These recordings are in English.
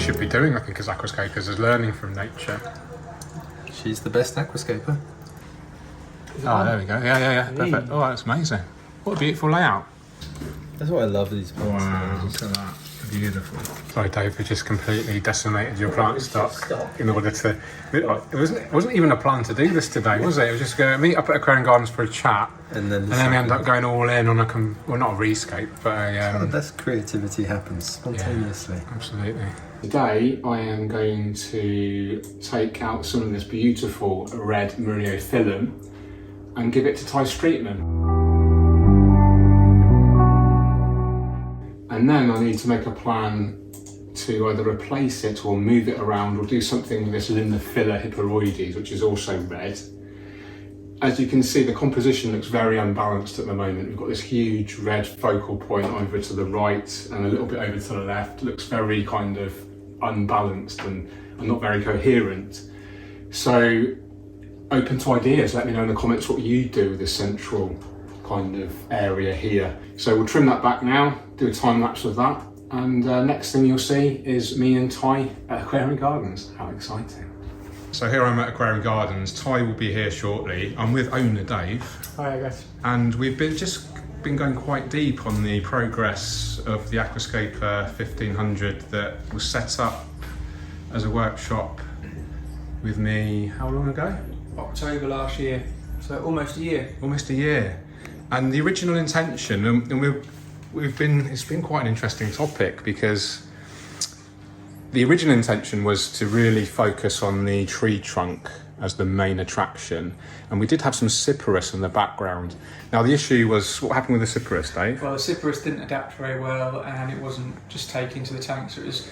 should be doing, I think, as aquascapers, is learning from nature. She's the best aquascaper. Oh, there we go. Yeah. Perfect. Oh, that's amazing. What a beautiful layout. That's why I love these plants. Wow, look at that. Beautiful. Sorry, Dave, we just completely decimated your plant stock in order to... It wasn't even a plan to do this today, was it? It was just going to meet up at Aquarium Gardens for a chat, and then we end up going all in on a... well, not a rescape, but a... that's creativity happens spontaneously. Yeah, absolutely. Today, I am going to take out some of this beautiful red Murillo film and give it to Ty's treatment. And then I need to make a plan to either replace it or move it around or do something with this Lignophylla hyperoides, which is also red. As you can see, the composition looks very unbalanced at the moment. We've got this huge red focal point over to the right and a little bit over to the left. It looks very kind of unbalanced and not very coherent. So, open to ideas. Let me know in the comments what you do with this central kind of area here. So we'll trim that back now, do a time lapse of that, and next thing you'll see is me and Ty at Aquarium Gardens. How exciting. So here I'm at Aquarium Gardens. Ty will be here shortly. I'm with owner Dave. Hi guys. And we've just been going quite deep on the progress of the Aquascape 1500 that was set up as a workshop with me, how long ago? October last year, so almost a year. Almost a year. And the original intention, and it's been quite an interesting topic, because the original intention was to really focus on the tree trunk as the main attraction, and we did have some cyperus in the background. Now the issue was, what happened with the cyperus, Dave? Well, the cyperus didn't adapt very well, and it wasn't just taking to the tank, so it was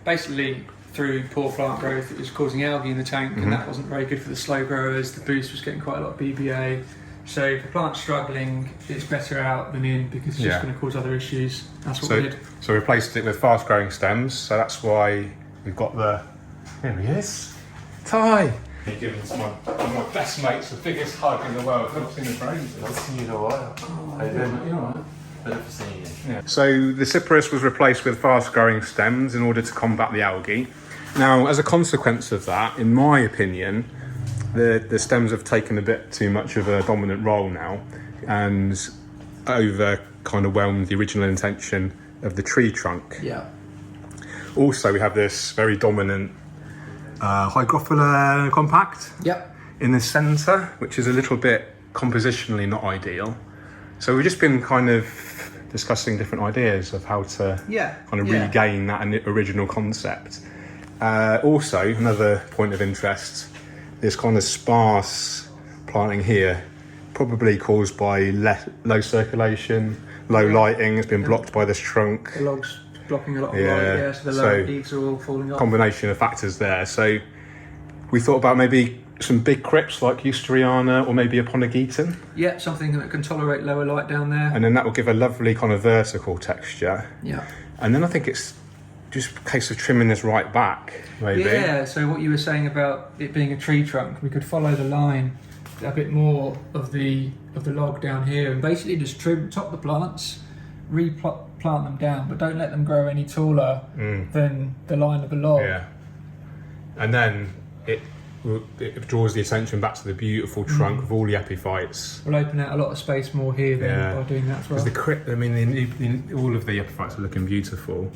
basically through poor plant growth, it was causing algae in the tank, and that wasn't very good for the slow growers. The boost was getting quite a lot of BBA. So if the plant's struggling, it's better out than in, because it's just going to cause other issues. That's what we did. So we replaced it with fast growing stems, so that's why we've got the... Here he is. Ty! He gives one of my best mates the biggest hug in the world. I've not seen the brains. I've seen you in a while. How you doing? You alright? Better for seeing you. Yeah. So the cyperus was replaced with fast growing stems in order to combat the algae. Now, as a consequence of that, in my opinion, the stems have taken a bit too much of a dominant role now and over kind of whelmed the original intention of the tree trunk. Yeah. Also, we have this very dominant Hygrophila compact in the centre, which is a little bit compositionally not ideal. So we've just been kind of discussing different ideas of how to kind of regain that original concept. Also, another point of interest, this kind of sparse planting here, probably caused by low circulation, low lighting. It's been blocked by this trunk. The log's blocking a lot of light, so the lower leaves are all falling off. Combination of factors there. So we thought about maybe some big crypts like Eusteriana or maybe a Ponegeton. Yeah, something that can tolerate lower light down there. And then that will give a lovely kind of vertical texture. Yeah. And then I think it's just a case of trimming this right back, maybe. Yeah, so what you were saying about it being a tree trunk, we could follow the line a bit more of the log down here and basically just top the plants, replant them down, but don't let them grow any taller than the line of the log. Yeah. And then it draws the attention back to the beautiful trunk with all the epiphytes. We'll open out a lot of space more here then by doing that as well. All of the epiphytes are looking beautiful.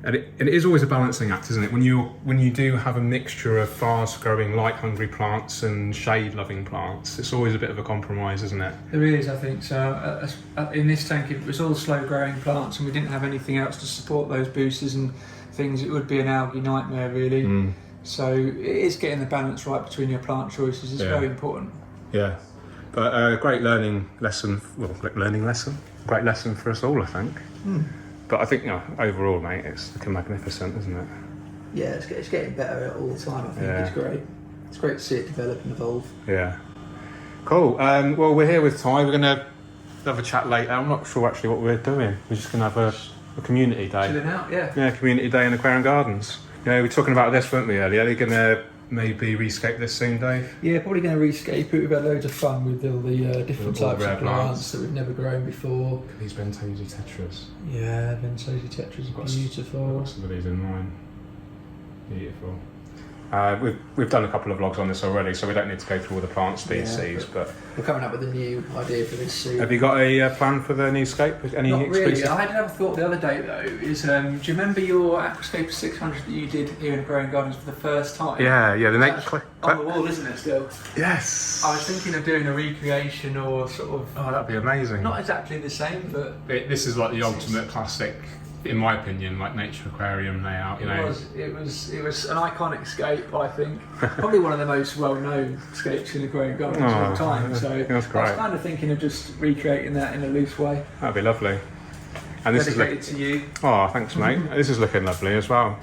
And it is always a balancing act, isn't it? When you do have a mixture of fast-growing, light-hungry plants and shade-loving plants, it's always a bit of a compromise, isn't it? There is, I think. So in this tank, if it was all slow-growing plants and we didn't have anything else to support those boosters and things, it would be an algae nightmare, really. So it is getting the balance right between your plant choices. It's very important. Yeah, but a great learning lesson. Great lesson for us all, I think. But I think, overall, mate, it's looking magnificent, isn't it? Yeah, it's getting better all the time. I think it's great. It's great to see it develop and evolve. Yeah. Cool. Well, we're here with Ty. We're going to have a chat later. I'm not sure actually what we're doing. We're just going to have a community day. Chilling out, yeah. Yeah, community day in Aquarium Gardens. Yeah, we were talking about this, weren't we, earlier? Are you going to maybe rescape this soon, Dave? Yeah, probably going to rescape it. We've had loads of fun with all the different types of plants that we've never grown before. These Bentosy tetras. Yeah, Bentosy tetras are beautiful. Some of these in mine. Beautiful. We've done a couple of vlogs on this already, so we don't need to go through all the plant species. But we're coming up with a new idea for this soon. have you got a plan for the new scape? Any Not really. exclusive? I had another thought the other day though. Is do you remember your Aquascape 600 that you did here in Growing Gardens for the first time? Yeah, the That's on the wall, isn't it? Still. Yes. I was thinking of doing a recreation or sort of. Oh, that'd be amazing. Not exactly the same, but This is like the ultimate classic, in my opinion, like nature aquarium layout. it was an iconic scape. I think probably one of the most well-known scapes in the Growing Gardens of all time. So that's great. I was kind of thinking of just recreating that in a loose way. That'd be lovely. And this Dedicated to you. Oh, thanks, mate. This is looking lovely as well.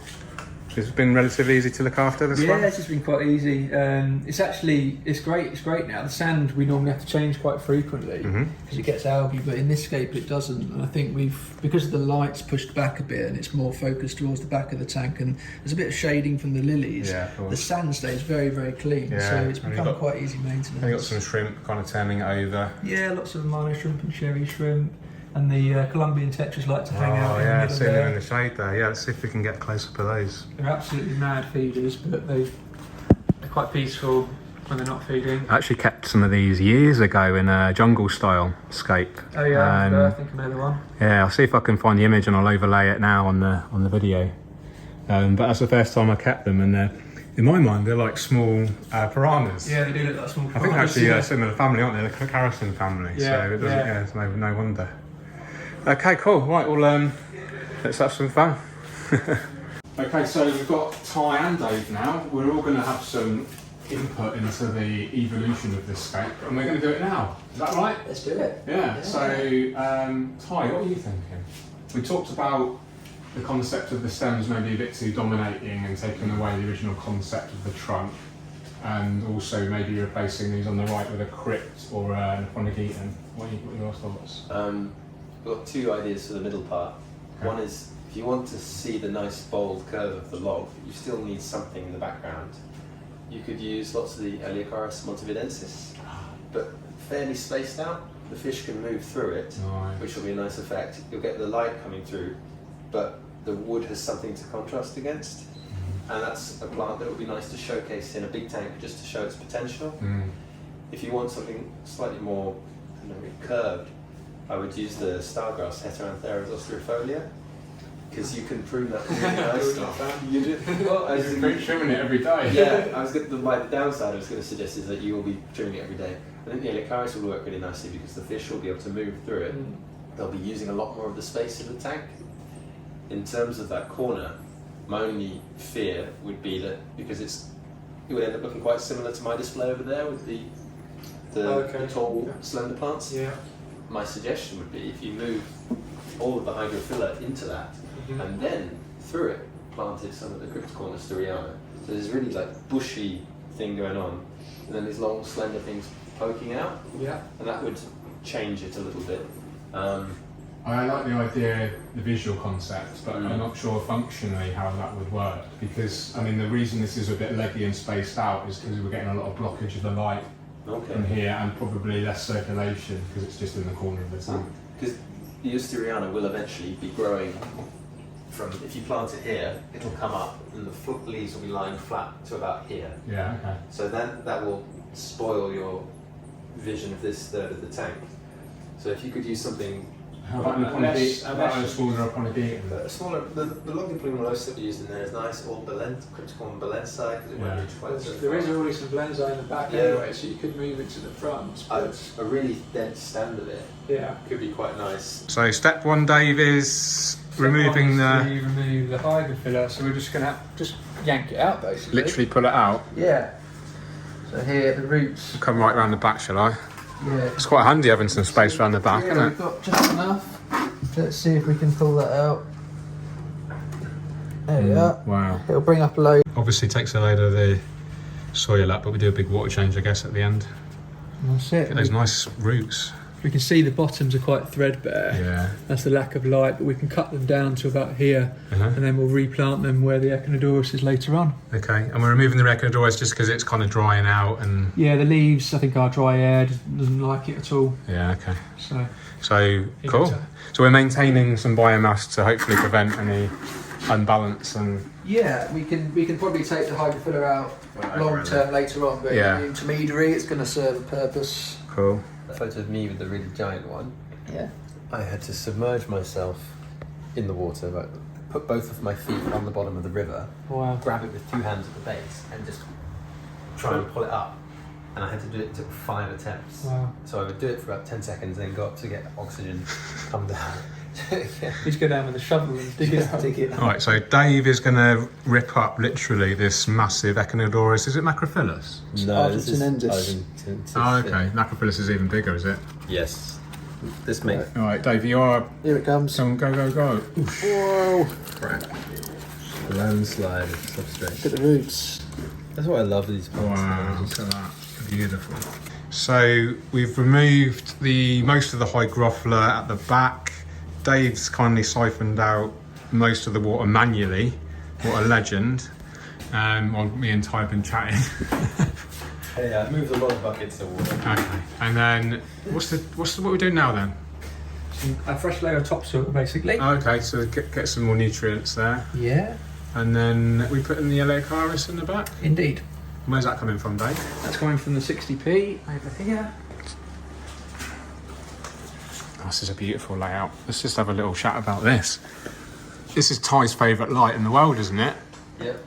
It's been relatively easy to look after this one. Yeah, it's just been quite easy. It's great. It's great now. The sand we normally have to change quite frequently because it gets algae, but in this scape it doesn't. And I think because of the light's pushed back a bit and it's more focused towards the back of the tank, and there's a bit of shading from the lilies. Yeah, of course. The sand stays very, very clean. Yeah, so it's become quite easy maintenance. And you've got some shrimp kind of turning it over. Yeah, lots of minor shrimp and cherry shrimp. And the Colombian tetras like to hang out in the yeah, middle seeing them there. in the shade there. Yeah, let's see if we can get close up of those. They're absolutely mad feeders, but they're quite peaceful when they're not feeding. I actually kept some of these years ago in a jungle style scape. Oh yeah, I think I know the one. Yeah, I'll see if I can find the image and I'll overlay it now on the video. But that's the first time I kept them, and in my mind they're like small piranhas. Yeah, they do look like small piranhas. I think they're actually a similar family, aren't they? The Carrison family. Yeah, so it doesn't. It's no wonder. Okay, cool. Right, well, let's have some fun. Okay, so we've got Ty and Dave now. We're all going to have some input into the evolution of this scape, and we're going to do it now. Is that right? Let's do it. Yeah. So, Ty, what are you thinking? We talked about the concept of the stems maybe a bit too dominating and taking away the original concept of the trunk, and also maybe replacing these on the right with a crypt or an Aquascape. What are your thoughts? I've got two ideas for the middle part. Okay. One is, if you want to see the nice bold curve of the log, you still need something in the background. You could use lots of the Eleocharis montevidensis, but fairly spaced out. The fish can move through it, Nice. which will be a nice effect. You'll get the light coming through, but the wood has something to contrast against. And that's a plant that would be nice to showcase in a big tank just to show its potential. If you want something slightly more curved, I would use the stargrass Heterantheres austrifolia, because you can prune that really nicely. You do? Well, I was You're trimming it every day. yeah, the downside I was going to suggest is that you will be trimming it every day. I think the Eleocharis will work really nicely because the fish will be able to move through it. They'll be using a lot more of the space in the tank. In terms of that corner, my only fear would be that because it would end up looking quite similar to my display over there with the tall, slender plants. Yeah. My suggestion would be if you move all of the hydrophila into that and then through it planted some of the Cryptocornis steriana. So there's really like bushy thing going on, and then these long slender things poking out. Yeah. And that would change it a little bit. I like the idea, the visual concept, but I'm not sure functionally how that would work, because I mean the reason this is a bit leggy and spaced out is because we're getting a lot of blockage of the light from here and probably less circulation because it's just in the corner of the tank. Because the Eusteriana will eventually be growing from, if you plant it here, it'll come up and the leaves will be lying flat to about here. Yeah, okay. So then that will spoil your vision of this third of the tank. So if you could use something How about a smaller Aquascape? a smaller, the Longiplume that we used in there is nice, all Cryptocorn balensi, because it won't reach quite so There far. is already some blensi in the back anyway, so you could move it to the front. A really dense stand of it Yeah. could be quite nice. So step one, Dave, is removing remove the hydrophila, so we're just going to just yank it out basically. literally pull it out. Yeah. So here the roots. Come right round the back, shall I? Yeah. It's quite handy having some space around the back, Yeah, isn't we've it? got just enough. Let's see if we can pull that out. There we are. Wow. It'll bring up a load. Obviously takes a load of the soil up, but we do a big water change, I guess, at the end. That's it. Get those nice roots. We can see the bottoms are quite threadbare. Yeah. That's the lack of light, but we can cut them down to about here, and then we'll replant them where the Echinodoros is later on. Okay, and we're removing the Echinodoros just because it's kind of drying out and... Yeah, the leaves, I think our dry air doesn't like it at all. Yeah, okay. So So, cool. So we're maintaining some biomass to hopefully prevent any unbalance and Yeah, we can probably take the hydrophilla out long term later on, but Yeah. in the intermediary, it's going to serve a purpose. cool. A photo of me with the really giant one. Yeah. I had to submerge myself in the water, but put both of my feet on the bottom of the river, Wow. grab it with 2 hands at the base, and just try and pull it up. And I had to do it. It took 5 attempts. Wow. So I would do it for about 10 seconds, then go up to get oxygen, come down. Yeah. He's go down with a shovel and dig it Just out. dig it. All right, so Dave is going to rip up literally this massive Echinodoris. Is it Macrophyllus? No, this is Argentinensis. Oh, okay. Macrophyllus is even bigger, is it? Yes. This makes All right, Dave, you are. Here it comes. Go, go, go. Whoa! crap. Landslide of substrate. Look at the roots. That's why I love these plants. Wow, look at that. Beautiful. So we've removed most of the hygrophila at the back. Dave's kindly siphoned out most of the water manually. What a legend. While me and Ty have been chatting. Hey, I moved a lot of buckets of water. Okay. And then what are we doing now then? A fresh layer of topsoil, basically. Okay, so get some more nutrients there. Yeah, And then we put in the Eleocharis in the back. indeed. Where's that coming from, Dave? That's coming from the 60p over here. Oh, this is a beautiful layout. Let's just have a little chat about this. This is Ty's favourite light in the world, isn't it? Yep.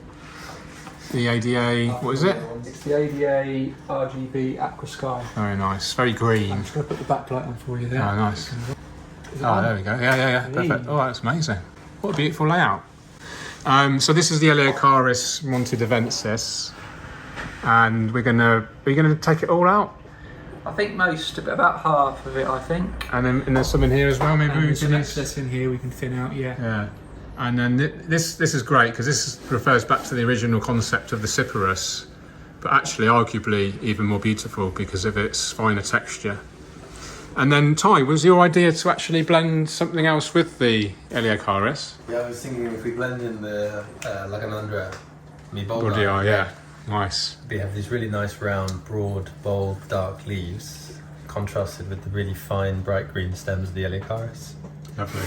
The ADA, what is it? It's the ADA RGB Aquascape. Very nice, very green. I'm just going to put the backlight on for you Oh, there. nice. Is it Oh, on? there we go. Yeah, Neat. perfect. Oh, that's amazing. What a beautiful layout. So this is the Eleocharis montidavensis, and are you gonna take it all out? I think about half of it, I think. And there's some in here as well. Maybe And we there's some can. excess in here we can thin out, yeah. Yeah. And then this is great because this refers back to the original concept of the Cyperus, but actually arguably even more beautiful because of its finer texture. And then Ty, was your idea to actually blend something else with the Eleocharis? Yeah, I was thinking if we blend in the Lagenandra Body, yeah. Nice. we have these really nice round, broad, bold, dark leaves, contrasted with the really fine, bright green stems of the Eleocharis. Lovely.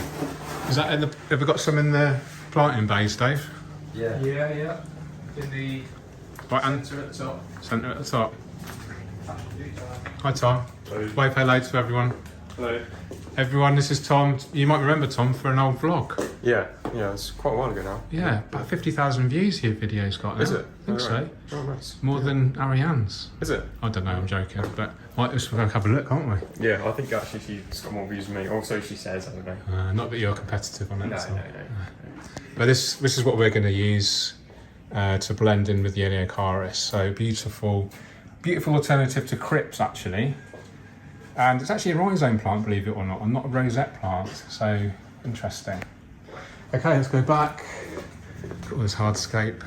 Is that have we got some in the planting bays, Dave? Yeah. Yeah. In the Right, and centre at the top. centre at the top. Hi, Tom. Wave hello to everyone. Hello. Everyone, this is Tom. You might remember Tom for an old vlog. Yeah, it's quite a while ago now. Yeah, about 50,000 views your video's got now. Is it? I think so. Oh, nice. More than Ariane's. Is it? I don't know, I'm joking, but might just have a look, can't we? Yeah, I think actually she's got more views than me. Also, she says, I don't know. Not that you're competitive on it. No, so. no. But this is what we're going to use to blend in with the Eleocharis. So beautiful alternative to crypts actually. And it's actually a rhizome plant, believe it or not, and not a rosette plant. So interesting. Okay, let's go back. Got this hardscape.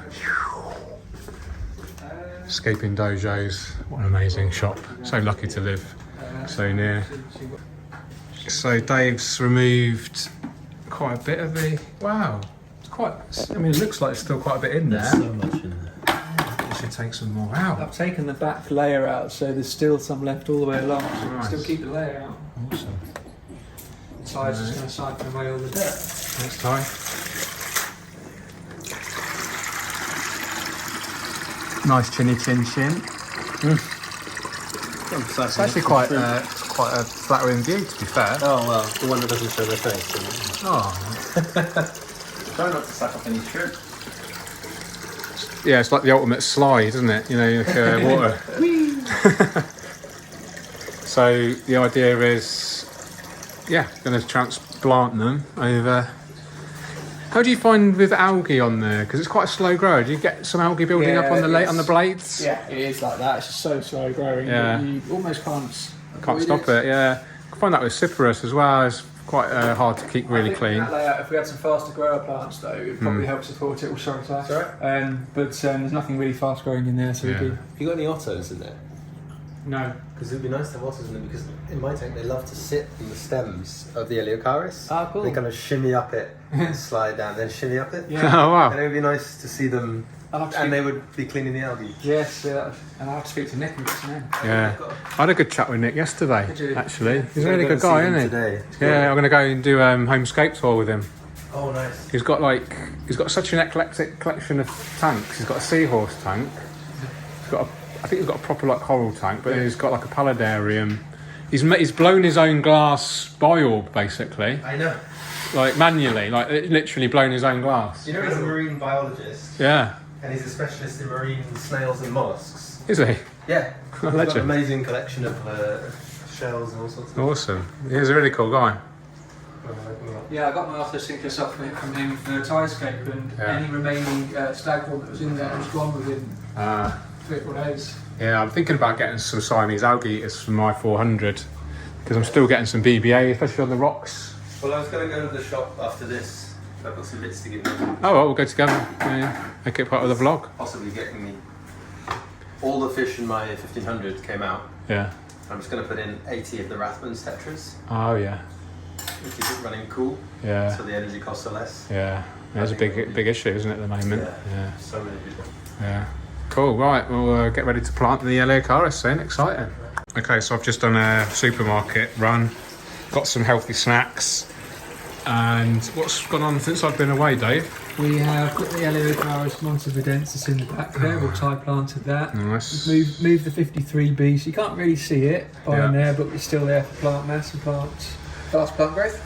Escaping dojos. What an amazing shop. So lucky to live so near. So Dave's removed quite a bit of the. Wow. It's it looks like there's still quite a bit in there. So much in there. We should take some more out. I've taken the back layer out, so there's still some left all the way along. So we can Nice. still keep the layer out. Awesome. Ty's just going to siphon away all the dirt. Thanks, Ty. Nice chinny chin chin. It's actually quite a flattering view, to be fair. Oh well, the one that doesn't show their face. Oh. Try not to suck up any shrimp. Yeah, it's like the ultimate slide, isn't it? You know, like water. So the idea is, going to transplant them over. How do you find with algae on there? Because it's quite a slow grower. Do you get some algae building up on the blades? Yeah, it is like that. It's just so slow growing. Yeah. You almost can't Stop it. Yeah, I find that with Cyperus as well. It's quite hard to keep really clean. That layout, if we had some faster grower plants, though, it would probably help support it. Oh, sorry, Ty. Sorry? But there's nothing really fast growing in there, so Yeah. we do. Have you got any ottos in there? No. Because it would be nice to have otters in them because in my tank they love to sit on the stems of the Eleocharis. Ah, cool. They kind of shimmy up it, slide down, then shimmy up it. Yeah. Oh wow. And it would be nice to see them, I'll have to and speak- they would be cleaning the algae. Yes, and I'll have to speak to Nick and get some in. Yeah, I had a good chat with Nick yesterday. Did you? Actually, he's a We're really gonna good see guy, them isn't he? Today. Yeah, I'm going to go and do homescape tour with him. Oh, nice. He's got such an eclectic collection of tanks. He's got a seahorse tank. I think he's got a proper like coral tank, but then he's got like a paludarium. He's blown his own glass biorb basically, I know. like manually, like literally blown his own glass. You know, he's a marine biologist, Yeah, and he's a specialist in marine snails and mollusks. is he? Yeah. He's got an Legend. amazing collection of shells and all sorts of Awesome. He's a really cool guy. Yeah, I got my Arthosynchus off from him for Aquascape, and Yeah. any remaining staghorn that was in there was gone within 3 or 4 days. Yeah, I'm thinking about getting some Siamese algae eaters from my 400 because I'm still getting some BBA, especially on the rocks. Well, I was going to go to the shop after this. I've got some bits to give them. Oh, well, we'll go together. Yeah, make it part of the vlog. Possibly getting me. All the fish in my 1500 came out. Yeah. I'm just going to put in 80 of the Rathmans tetras. Oh, yeah. To keep it running cool. Yeah. So the energy costs are less. Yeah. There's a big issue, isn't it, at the moment? Yeah. So many people. Yeah. Cool. Right, we'll get ready to plant the Lagenandra soon. Exciting. Okay, so I've just done a supermarket run. Got some healthy snacks. And what's gone on since I've been away, Dave? We have got the Lagenandra montividensis in the back there. We've tie planted that. Nice. We've moved the 53B, so you can't really see it behind there, but it's still there for plant mass and fast plant growth.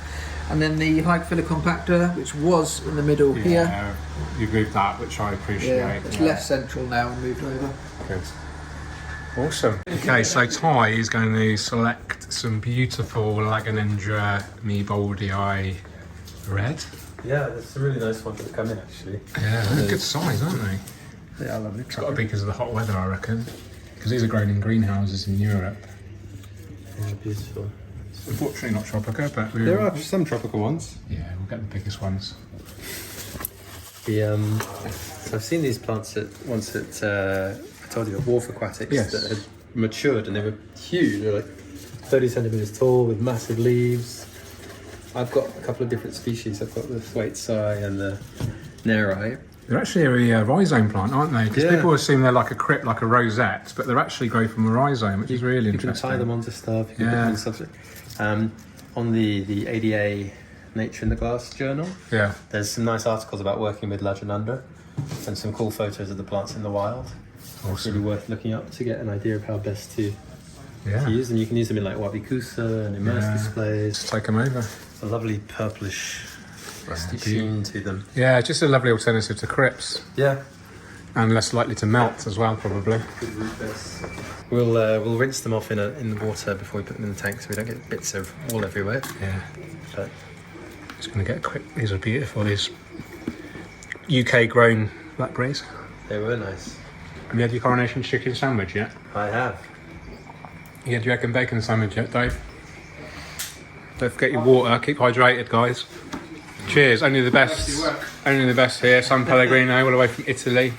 And then the high filler compactor, which was in the middle here. Yeah, you've moved that, which I appreciate. Yeah, it's left central now and moved over. Good. Awesome. Okay, so Ty is going to select some beautiful Lagenandra Meeboldii red. Yeah, that's a really nice one to come in actually. Yeah, they're good size, aren't they? Yeah, I love it. It's got to be because of the hot weather, I reckon. Because these are grown in greenhouses in Europe. Yeah, beautiful. Unfortunately not tropical, but There are some tropical ones. Yeah, we'll get the biggest ones. So I've seen these plants once at I told you at Wharf Aquatics Yes. that had matured and they were huge. They're like 30 centimeters tall with massive leaves. I've got a couple of different species. I've got the Thwaitzii and the Neri. They're actually a rhizome plant, aren't they? Because Yeah. people assume they're like a crypt, like a rosette, but they're actually grow from a rhizome, which is really You can interesting. tie them onto stuff. You can Yeah. put them in stuff. On the ADA Nature in the Glass journal, Yeah. there's some nice articles about working with Lagenandra and some cool photos of the plants in the wild. It's Awesome. really worth looking up to get an idea of how best to Yeah. use them. You can use them in like wabikusa and immerse Yeah. displays. Just take them over. A lovely purplish rusty Thank you. sheen to them. Yeah, just a lovely alternative to crypts. Yeah. And less likely to melt as well, probably. Good root base. We'll rinse them off in the water before we put them in the tank so we don't get bits of all everywhere. Yeah. But Just going to get a quick. These are beautiful. These UK grown blackberries. they were nice. Have you had your coronation chicken sandwich yet? I have. You had your egg and bacon sandwich yet, Dave? Don't forget your water. Keep hydrated, guys. Cheers. Only the best. Only the best here. San Pellegrino, all the way from Italy.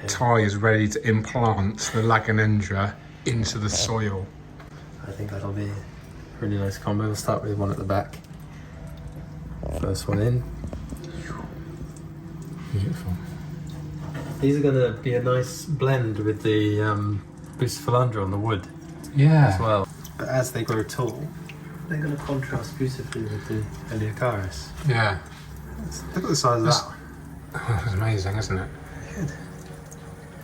Ty is ready to implant the Lagenandra into the soil. I think that'll be a really nice combo. We'll start with one at the back. First one in. Beautiful. These are going to be a nice blend with the Bucephalandra on the wood Yeah. as well. But as they grow tall, they're going to contrast beautifully with the Eleocharis. Yeah. Look at the size of that one. Oh, that's amazing, isn't it?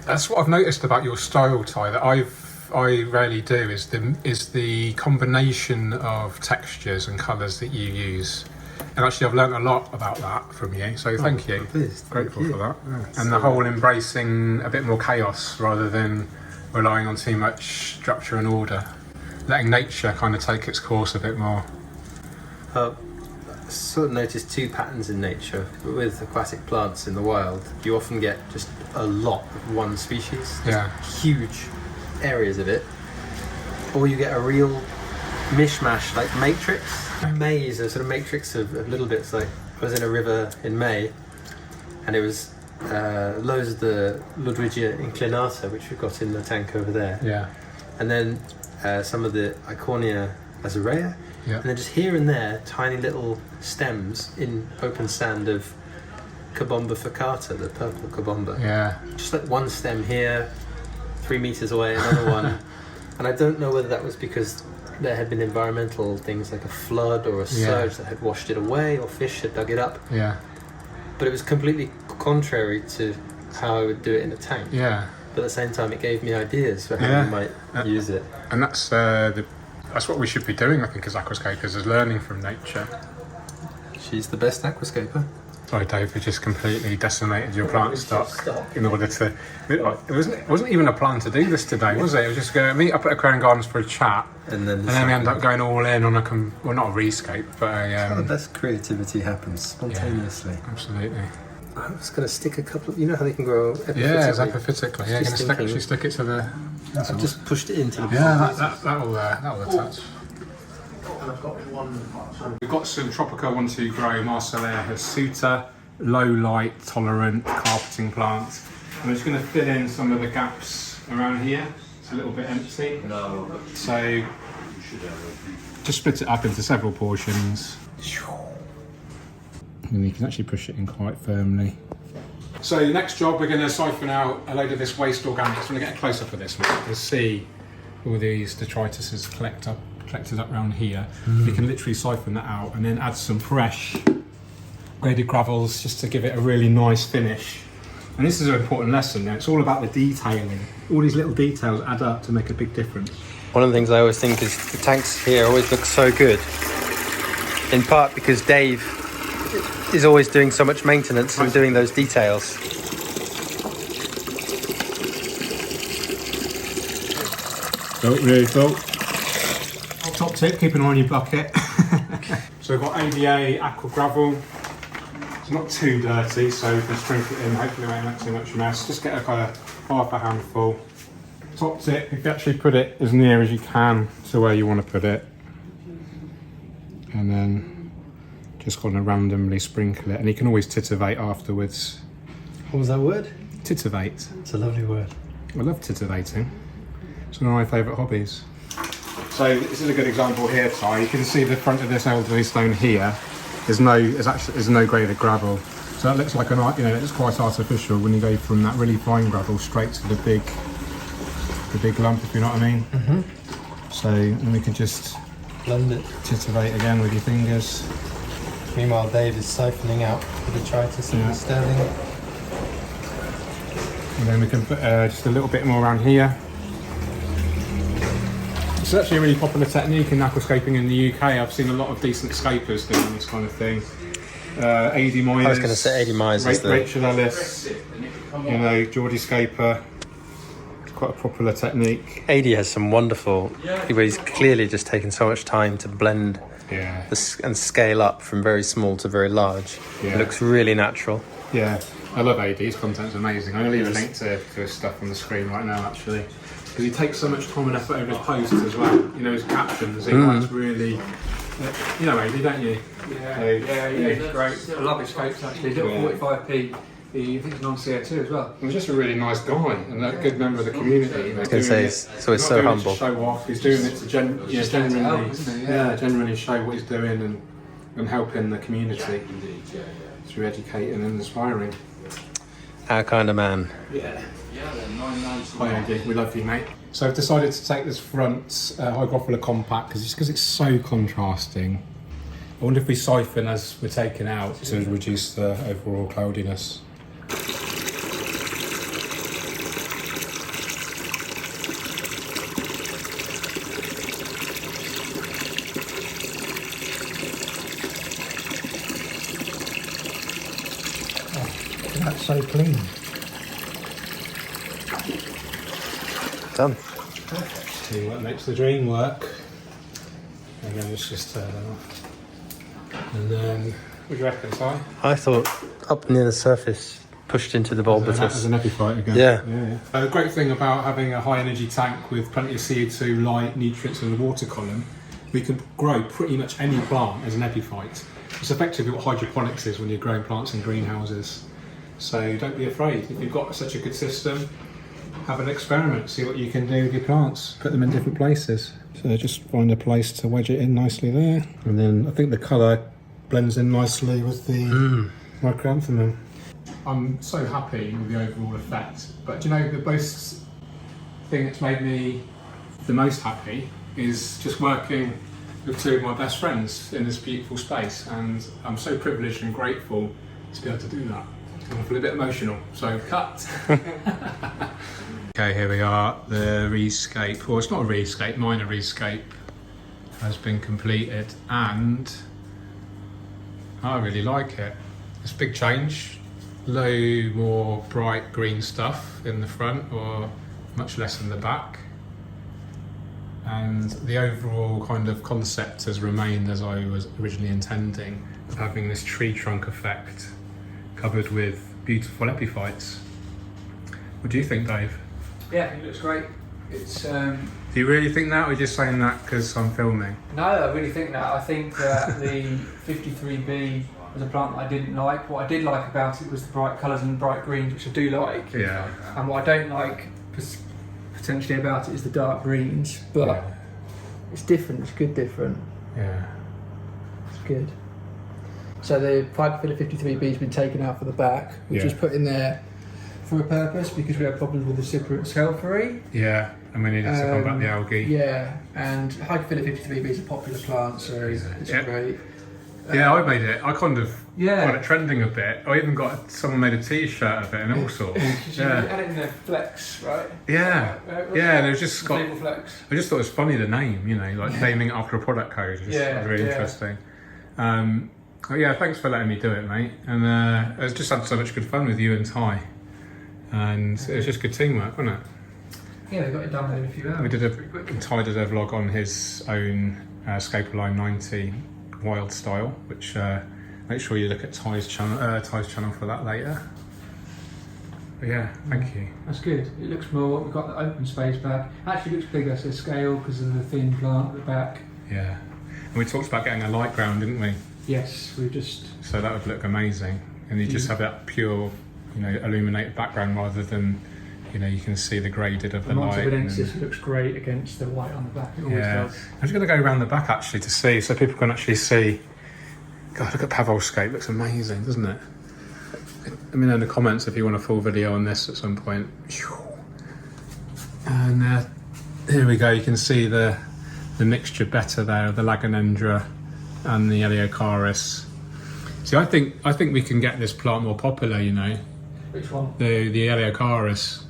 That's what I've noticed about your style, Ty, that I rarely do is the combination of textures and colours that you use. And actually I've learnt a lot about that from you, so thank you. I'm pleased. Grateful Thank for you. that. Yeah. And the whole embracing a bit more chaos rather than relying on too much structure and order. Letting nature kind of take its course a bit more. I sort of noticed two patterns in nature. With aquatic plants in the wild, you often get just a lot of one species. Yeah. Huge areas of it. Or you get a real mishmash, like matrix. Maze, a sort of matrix of little bits. Like I was in a river in May, and it was loads of the Ludwigia inclinata, which we've got in the tank over there, Yeah. and then some of the Icornia azurea, Yeah. and then just here and there, tiny little stems in open sand of Cabomba facata, the purple Cabomba. Yeah. Just like one stem here, 3 meters away, another one. And I don't know whether that was because there had been environmental things like a flood or a surge that had washed it away, or fish had dug it up. Yeah. But it was completely contrary to how I would do it in a tank. Yeah. But at the same time, it gave me ideas for how you might use it. And that's what we should be doing, I think, as aquascapers, is learning from nature. She's the best aquascaper. Sorry, Dave, we just completely decimated your plant stock in order to... It wasn't even a plan to do this today, was it? It was just going to meet up at Aquarium Gardens for a chat, and then we end up going all in on well, not a rescape, but a... the best creativity happens spontaneously. Yeah, absolutely. I was going to stick a couple of... You know how they can grow epiphytically? Yeah, it's epiphytically. Yeah, you're going to stick it to the... I've just pushed it into the... Yeah, that'll attach. And I've got one. We've got some Tropica 1-2 Grow Marcellea hirsuta, low light tolerant carpeting plants. I'm just going to fill in some of the gaps around here. It's a little bit empty. So just split it up into several portions. And you can actually push it in quite firmly. So next job, we're going to siphon out a load of this waste organics. I'm going to get a close up of this one. You can see all these detrituses collected up around here. We can literally siphon that out and then add some fresh graded gravels just to give it a really nice finish. And this is an important lesson. It's all about the detailing. All these little details add up to make a big difference. One of the things I always think is the tanks here always look so good. In part because Dave is always doing so much maintenance and doing those details. Really full. Top tip, keep an eye on your bucket. So we've got ADA Aqua Gravel. It's not too dirty, so we can sprinkle it in. Hopefully it won't make too much mess. Just get a kind of half a handful. Top tip, if you actually put it as near as you can to where you want to put it. And then just kind of randomly sprinkle it. And you can always titivate afterwards. What was that word? Titivate. It's a lovely word. I love titivating. It's one of my favourite hobbies. So this is a good example here, Ty. You can see the front of this elderly stone here. There's no graded gravel. So that looks like it's quite artificial when you go from that really fine gravel straight to the big lump, if you know what I mean. Mm-hmm. So then we can just blend it, titivate again with your fingers. Meanwhile, Dave is siphoning out the detritus and the sterling. And then we can put just a little bit more around here. It's actually a really popular technique in aquascaping in the UK. I've seen a lot of decent scapers doing this kind of thing. AD Myers. I was going to say AD Myers is Rachel Ellis, Geordie Scaper. It's quite a popular technique. AD has some wonderful, where he's clearly just taken so much time to blend and scale up from very small to very large. It looks really natural. Yeah, I love AD. His content's amazing. I'm going to leave a link to his stuff on the screen right now, actually. Because he takes so much time and effort over his posts as well. His captions, he likes really... you know AD, don't you? Yeah, he's great. I love his scopes, actually. He's little 45p. He thinks non-CO2 as well. He's just a really nice guy and a good member of the community. I was going to say, he's always so humble. To show off. He's doing it to generally show what he's doing and helping the community through educating and inspiring. Our kind of man. Yeah. Hi Andy, we love you, mate. So I've decided to take this front Hygrophila compact because it's so contrasting. I wonder if we siphon as we're taking out to reduce the overall cloudiness. Oh, that's so clean. Done. See what makes the dream work. And then let's just turn it off. And then, what do you reckon, Si? I thought up near the surface, pushed into the bulbous. As an epiphyte again. Yeah. The great thing about having a high energy tank with plenty of CO2, light, nutrients in the water column, we can grow pretty much any plant as an epiphyte. It's effectively what hydroponics is when you're growing plants in greenhouses. So don't be afraid. If you've got such a good system, have an experiment, see what you can do with your plants, put them in different places. So just find a place to wedge it in nicely there. And then I think the colour blends in nicely with the microanthemum. I'm so happy with the overall effect, but do you know the most thing that's made me the most happy is just working with two of my best friends in this beautiful space, and I'm so privileged and grateful to be able to do that. And I feel a bit emotional, so cut. Okay, here we are, the Rescape, well it's not a Rescape, minor Rescape has been completed, and I really like it. It's a big change, low more bright green stuff in the front, or much less in the back. And the overall kind of concept has remained as I was originally intending, of having this tree trunk effect covered with beautiful epiphytes. What do you think, Dave? Yeah, it looks great. It's Do you really think that, or are you just saying that because I'm filming? no, I really think that. I think that the 53B was a plant that I didn't like. What I did like about it was the bright colours and bright greens, which I do like. Yeah. And what I don't like potentially about it is the dark greens, but Yeah. it's different. It's good different. Yeah. It's good. So the pipe filler 53B has been taken out for the back, which Yeah. was put in there for a purpose because we had problems with the cyprit scalphy. Yeah, and we needed to combat the algae. Yeah, and Hyperphila 53B is a popular plant, so it's Yeah. great. Yeah, I made it. I kind of Yeah. got it trending a bit. I even got someone made a t-shirt of it and all sorts. You Yeah. had it in the Flex, right? Yeah. Yeah, and it was just got. Label Flex. I just thought it was funny, the name, you know, like naming it after a product code. It was really interesting. But yeah, thanks for letting me do it, mate. And I just had so much good fun with you and Ty. And it was just good teamwork, wasn't it? Yeah, they got it done within a few hours. We did Pretty quick. Ty did a vlog on his own Scapeline 90 wild style, which make sure you look at Ty's channel for that later. But yeah, thank you. That's good. It looks more. We've got the open space back. Actually, looks bigger, so scale because of the thin plant at the back. Yeah. And we talked about getting a light ground, didn't we? Yes, we just. So that would look amazing. And you just have that pure, you know, illuminated background rather than, you know, you can see the graded of the light. Montevidensis looks great against the white on the back. It always does. I'm just going to go around the back actually to see, so people can actually see. God, look at Aquascape, looks amazing, doesn't it? Let me know in the comments if you want a full video on this at some point. And here we go, you can see the mixture better there of the Lagenandra and the Eleocharis. See, I think we can get this plant more popular, you know. Which one? The Eleocharis.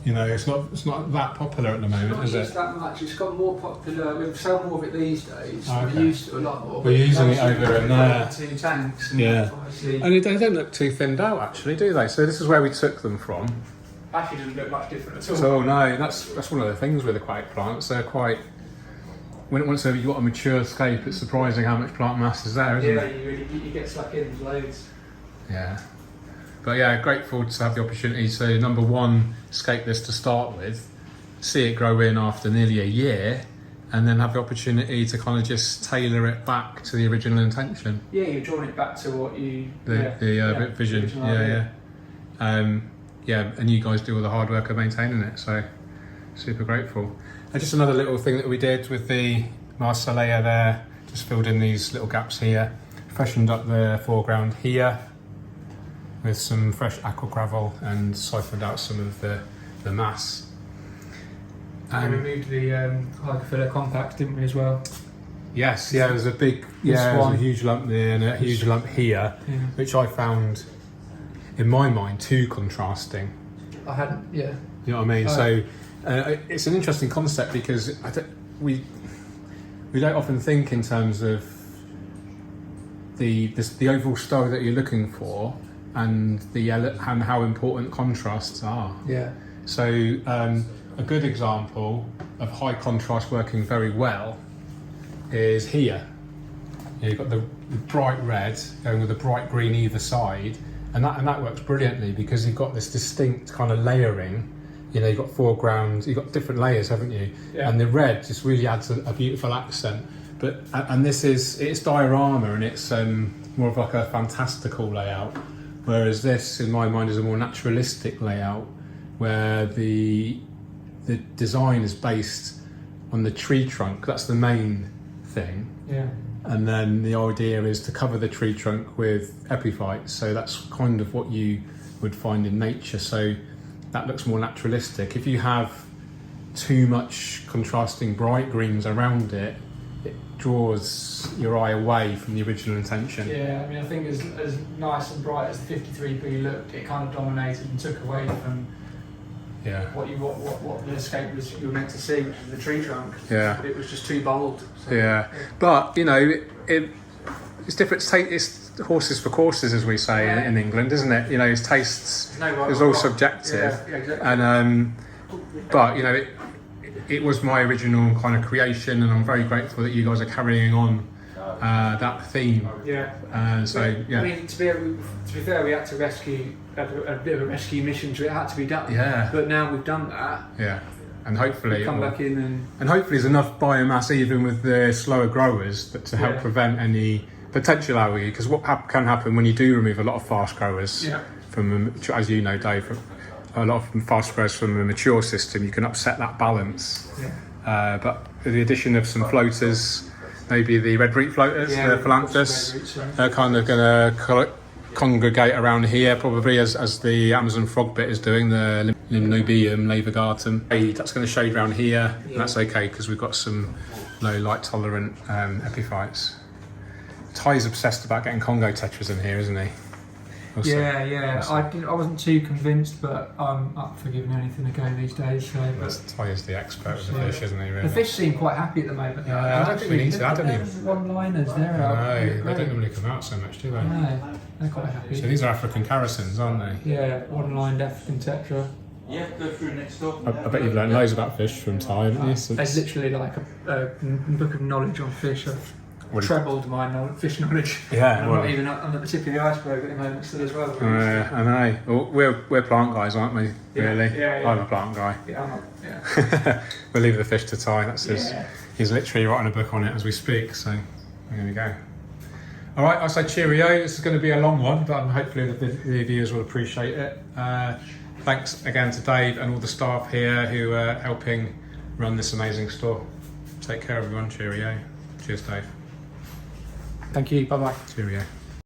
You know, it's not that popular at the moment, Not is used it? that much. It's got more popular. We sell more of it these days. Okay. We're used to a lot more. We're using it over in there. 2 tanks. And Yeah. obviously, And they don't look too thinned out, actually, do they? So this is where we took them from. actually doesn't look much different at all. So no, that's one of the things with aquatic plants. They're quite. Once you've got a mature scape, it's surprising how much plant mass is there, isn't yeah, it? you get stuck in with loads. Yeah. But yeah, grateful to have the opportunity to, number one, scape this to start with, see it grow in after nearly a year, and then have the opportunity to kind of just tailor it back to the original intention. Yeah, you're drawing it back to what you. The vision. original Yeah, idea. yeah, and you guys do all the hard work of maintaining it, so super grateful. And just another little thing that we did with the Marseillea there, just filled in these little gaps here, freshened up the foreground here with some fresh aqua gravel and siphoned out some of the mass. And we removed the Hyperphila compact, didn't we, as well? Yes, yeah, there's a big, there's a huge lump there and a huge lump here, which I found, in my mind, too contrasting. I hadn't, yeah. You know what I mean? So it's an interesting concept because we don't often think in terms of the overall style that you're looking for and and how important contrasts are. Yeah. So a good example of high contrast working very well is here. You've got the bright red going with the bright green either side, and that works brilliantly because you've got this distinct kind of layering. You know, you've got foreground, you've got different layers, haven't you? Yeah. And the red just really adds a beautiful accent. But it's diorama and it's more of like a fantastical layout, whereas this, in my mind, is a more naturalistic layout where the design is based on the tree trunk. That's the main thing. Yeah. And then the idea is to cover the tree trunk with epiphytes. So that's kind of what you would find in nature. So that looks more naturalistic. If you have too much contrasting bright greens around it, it draws your eye away from the original intention. Yeah, I mean, I think as nice and bright as the 53B looked, it kind of dominated and took away from what the Escape was you were meant to see, which was the tree trunk. Yeah. It was just too bold. So, Yeah, but you know, it's different. It's horses for courses, as we say in England, isn't it? You know, his tastes is all subjective, yeah, exactly. and but you know, it was my original kind of creation, and I'm very grateful that you guys are carrying on that theme. Yeah. So yeah. I mean, to be fair, we had to rescue a bit of a rescue mission, so it had to be done. Yeah. But now we've done that. Yeah. And hopefully come back in and hopefully there's enough biomass even with the slower growers to help prevent any potential algae, because what can happen when you do remove a lot of fast growers from, as you know, Dave, a lot of fast growers from a mature system, you can upset that balance. But with the addition of some floaters, maybe the red root floaters, the Philanthus, they're kind of going to congregate around here probably as the Amazon frog bit is doing, the Limnobium laevigatum. That's going to shade around here, and that's okay because we've got some low light tolerant epiphytes. Ty's obsessed about getting Congo tetras in here, isn't he? I wasn't too convinced, but I'm up for giving anything a go these days. So, Ty is the expert with the fish, isn't he? Really? The fish seem quite happy at the moment. I don't think we need to add any. One-liners there. No, they don't normally come out so much, do they? No, they're quite happy. So these are African Caracins, aren't they? Yeah, one-lined African tetra. Yeah, go through next door. I bet you've learned loads about fish from Ty, haven't you? It's literally like a book of knowledge on fish. I've trebled my fish knowledge. Yeah, I'm not even I'm at the tip of the iceberg at the moment still as well. I know. Well, we're plant guys, aren't we? Really? Yeah. I'm a plant guy. Yeah, I'm not. Yeah. We'll leave the fish to Ty. That's he's literally writing a book on it as we speak. So there we go. All right, I say cheerio. This is going to be a long one, but hopefully the viewers will appreciate it. Thanks again to Dave and all the staff here who are helping run this amazing store. Take care, everyone. Cheerio. Cheers, Dave. Thank you. Bye bye. Cheerio.